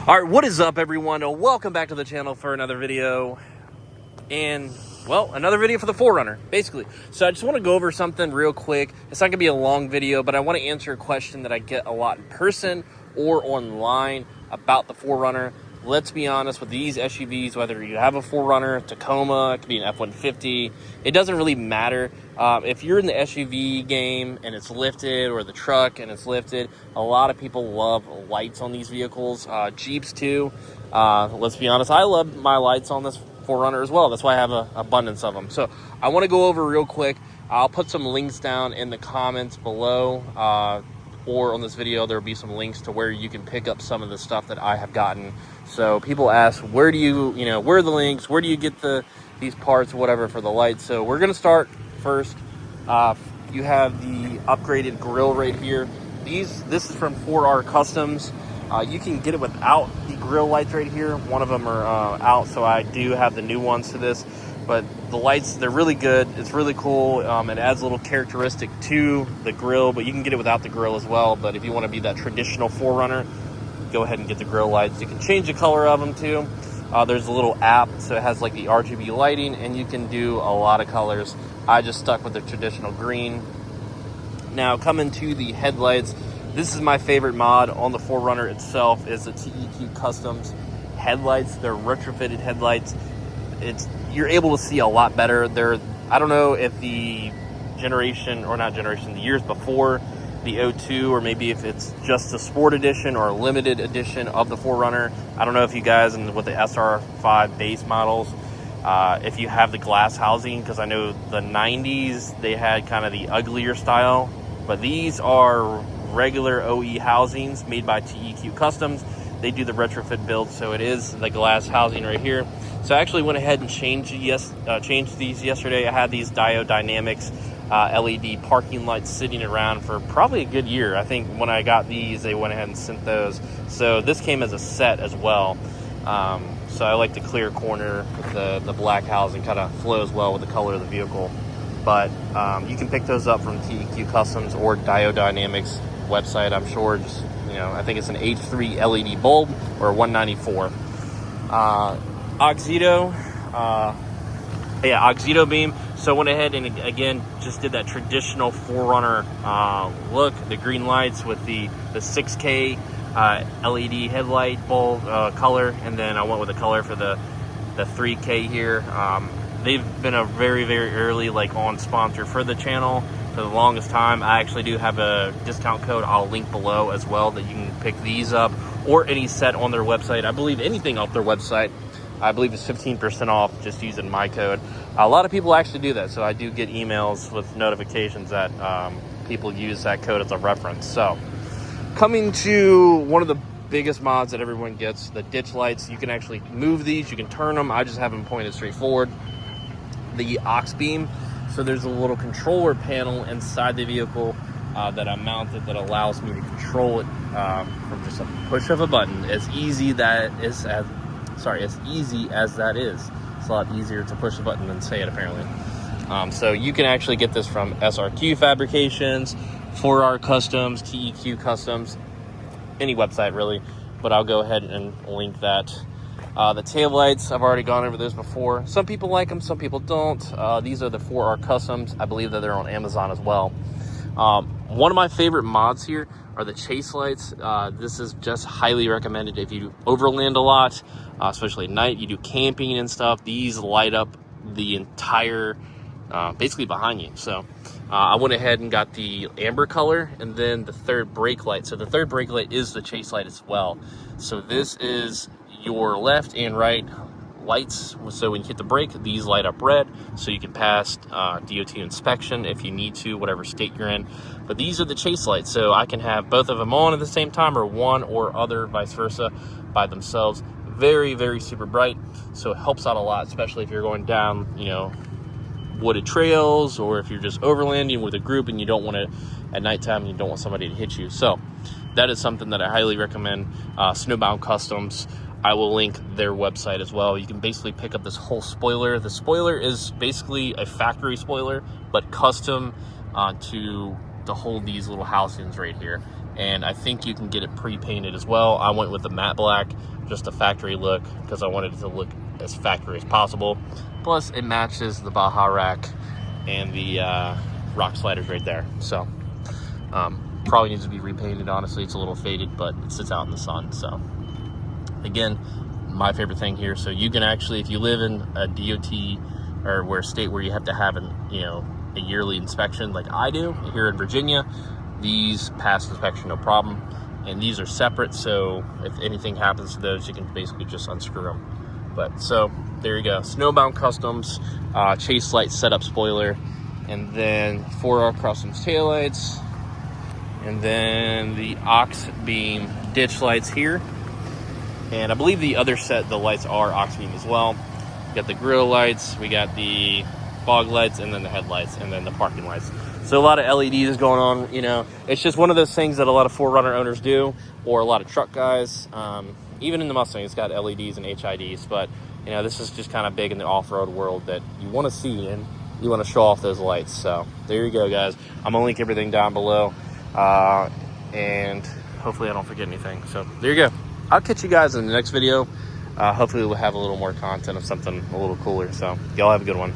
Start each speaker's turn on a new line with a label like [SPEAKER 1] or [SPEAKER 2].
[SPEAKER 1] All right, what is up, everyone? Welcome back to the channel for another video, and well, another video for the 4Runner, basically. So I just want to go over something real quick. It's not gonna be a long video, but I want to answer a question that I get a lot in person or online about the 4Runner. Let's be honest, with these SUVs, whether you have a 4Runner, Tacoma, it could be an F-150, it doesn't really matter. If you're in the SUV game and it's lifted, or the truck and it's lifted, a lot of people love lights on these vehicles. Jeeps too. Let's be honest, I love my lights on this 4Runner as well. That's why I have an abundance of them. So I want to go over real quick. I'll put some links down in the comments below, or on this video there will be some links to where you can pick up some of the stuff that I have gotten. So people ask, where do you where are the links, where do you get these parts or whatever for the lights? So we're gonna start first. You have the upgraded grille right here. This is from 4R Customs. You can get it without the grille lights right here. One of them are out, so I do have the new ones to this. But the lights, they're really good. It's really cool. It adds a little characteristic to the grille, but you can get it without the grille as well. But if you want to be that traditional 4Runner, go ahead and get the grille lights. You can change the color of them too. There's a little app, so it has like the RGB lighting, and you can do a lot of colors. I just stuck with the traditional green. Now, coming to the headlights, this is my favorite mod on the 4Runner itself, is the TEQ Customs headlights. They're retrofitted headlights. You're able to see a lot better. I don't know if the the years before the 02, or maybe if it's just a sport edition or a limited edition of the 4Runner. I don't know if you guys, and with the SR5 base models, if you have the glass housing, because I know the 90s, they had kind of the uglier style, but these are regular OE housings made by TEQ Customs. They do the retrofit build, so it is the glass housing right here. So I actually went ahead and changed these yesterday. I had these Diode Dynamics LED parking lights sitting around for probably a good year. I think when I got these, they went ahead and sent those. So this came as a set as well. So I like the clear corner with the black housing, kind of flows well with the color of the vehicle. But you can pick those up from TEQ Customs or Diode Dynamics website, I'm sure. Just, I think it's an H3 LED bulb or 194. Oxydo beam. So I went ahead and again just did that traditional 4Runner look, the green lights with the 6K LED headlight bulb color, and then I went with the color for the 3K here. They've been a very, very early on sponsor for the channel for the longest time. I actually do have a discount code I'll link below as well, that you can pick these up, or any set on their website. I believe anything off their website, I believe it's 15% off just using my code. A lot of people actually do that, so I do get emails with notifications that people use that code as a reference. So coming to one of the biggest mods that everyone gets, the ditch lights. You can actually move these, you can turn them. I just have them pointed straight forward. The aux beam, so there's a little controller panel inside the vehicle that I mounted that allows me to control it from just a push of a button. As easy as that is. It's a lot easier to push a button than say it, apparently. So you can actually get this from SRQ Fabrications, 4R Customs, TEQ Customs, any website really, but I'll go ahead and link that. The taillights, I've already gone over those before. Some people like them, some people don't. These are the 4R Customs. I believe that they're on Amazon as well. One of my favorite mods here are the chase lights. This is just highly recommended if you overland a lot, especially at night, you do camping and stuff. These light up the entire, basically behind you. So I went ahead and got the amber color, and then the third brake light. So the third brake light is the chase light as well. So this is your left and right lights. So when you hit the brake, these light up red, so you can pass DOT inspection if you need to, whatever state you're in. But these are the chase lights, so I can have both of them on at the same time, or one or other, vice versa, by themselves. Very, very super bright, so it helps out a lot, especially if you're going down wooded trails, or if you're just overlanding with a group and you don't want to, at nighttime, you don't want somebody to hit you. So that is something that I highly recommend. Snowbound Customs, I will link their website as well. You can basically pick up this whole spoiler. The spoiler is basically a factory spoiler, but custom to hold these little housings right here. and I think you can get it pre-painted as well. I went with the matte black, just a factory look, because I wanted it to look as factory as possible. Plus, it matches the Baja rack and the rock sliders right there. So, probably needs to be repainted, honestly. It's a little faded, but it sits out in the sun. So, again, my favorite thing here. So you can actually, if you live in a DOT or where state where you have to have a yearly inspection like I do here in Virginia, these pass inspection no problem. And these are separate, so if anything happens to those, you can basically just unscrew them. But so there you go, Snowbound Customs chase light setup spoiler, and then 4R Customs taillights, and then the Ox Beam ditch lights here. And I believe the other set, the lights are Ox Beam as well. We got the grill lights, we got the fog lights, and then the headlights, and then the parking lights. So a lot of LEDs going on, It's just one of those things that a lot of 4Runner owners do, or a lot of truck guys. Even in the Mustang, it's got LEDs and HIDs, but, this is just kind of big in the off-road world that you want to see, and you want to show off those lights. So there you go, guys. I'm going to link everything down below, and hopefully I don't forget anything. So there you go. I'll catch you guys in the next video. Hopefully we'll have a little more content of something a little cooler. So y'all have a good one.